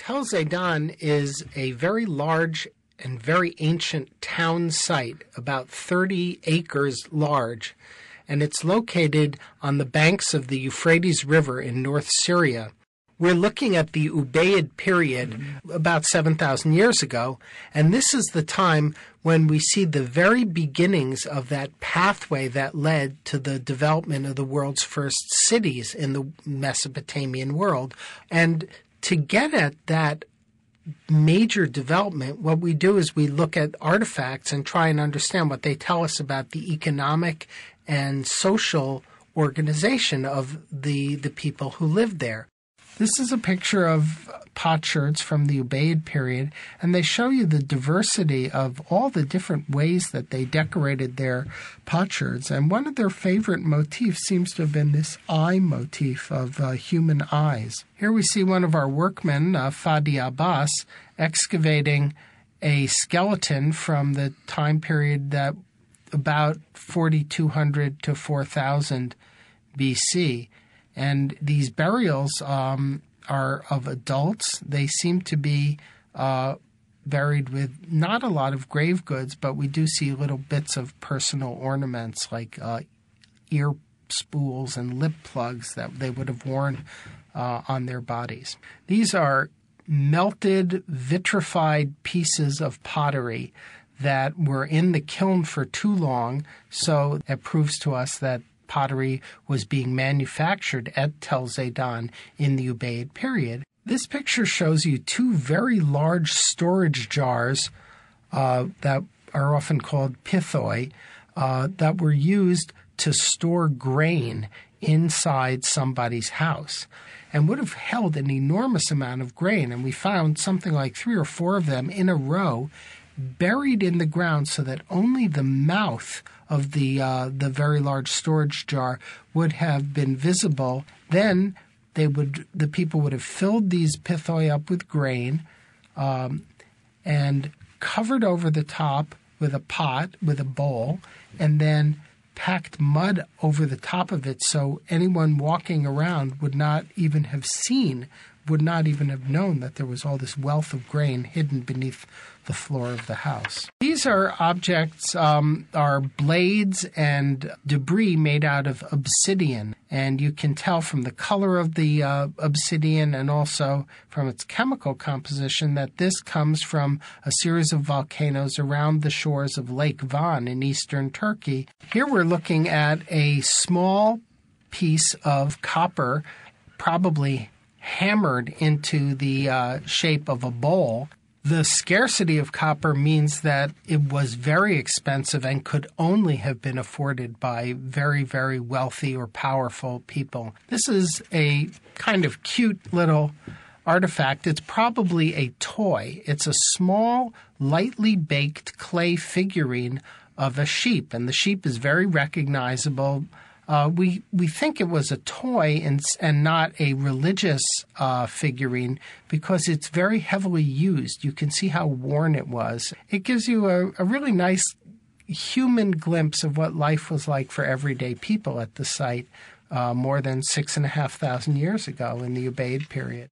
Tel Zaydan is a very large and very ancient town site, about 30 acres large, and it's located on the banks of the Euphrates River in North Syria. We're looking at the Ubaid period, about 7,000 years ago, and this is the time when we see the very beginnings of that pathway that led to the development of the world's first cities in the Mesopotamian world. And to get at that major development, what we do is we look at artifacts and try and understand what they tell us about the economic and social organization of the people who lived there. This is a picture of Potsherds from the Ubaid period, and they show you the diversity of all the different ways that they decorated their potsherds. And one of their favorite motifs seems to have been this eye motif of human eyes. Here we see one of our workmen, Fadi Abbas, excavating a skeleton from the time period that about 4,200 to 4,000 BC. And these burials are of adults. They seem to be buried with not a lot of grave goods, but we do see little bits of personal ornaments like ear spools and lip plugs that they would have worn on their bodies. These are melted, vitrified pieces of pottery that were in the kiln for too long, so it proves to us that pottery was being manufactured at Tel Zaydan in the Ubaid period. This picture shows you two very large storage jars that are often called Pithoi that were used to store grain inside somebody's house and would have held an enormous amount of grain. And we found something like 3 or 4 of them in a row buried in the ground so that only the mouth of the very large storage jar would have been visible. Then the people would have filled these pithoi up with grain and covered over the top with a pot, with a bowl, and then packed mud over the top of it so anyone walking around would not even have known that there was all this wealth of grain hidden beneath the floor of the house. These are objects, are blades and debris made out of obsidian, and you can tell from the color of the obsidian and also from its chemical composition that this comes from a series of volcanoes around the shores of Lake Van in eastern Turkey. Here we're looking at a small piece of copper, probably hammered into the shape of a bowl. The scarcity of copper means that it was very expensive and could only have been afforded by very, very wealthy or powerful people. This is a kind of cute little artifact. It's probably a toy. It's a small, lightly baked clay figurine of a sheep, and the sheep is very recognizable. We think it was a toy and not a religious figurine because it's very heavily used. You can see how worn it was. It gives you a really nice human glimpse of what life was like for everyday people at the site more than 6,500 years ago in the Ubaid period.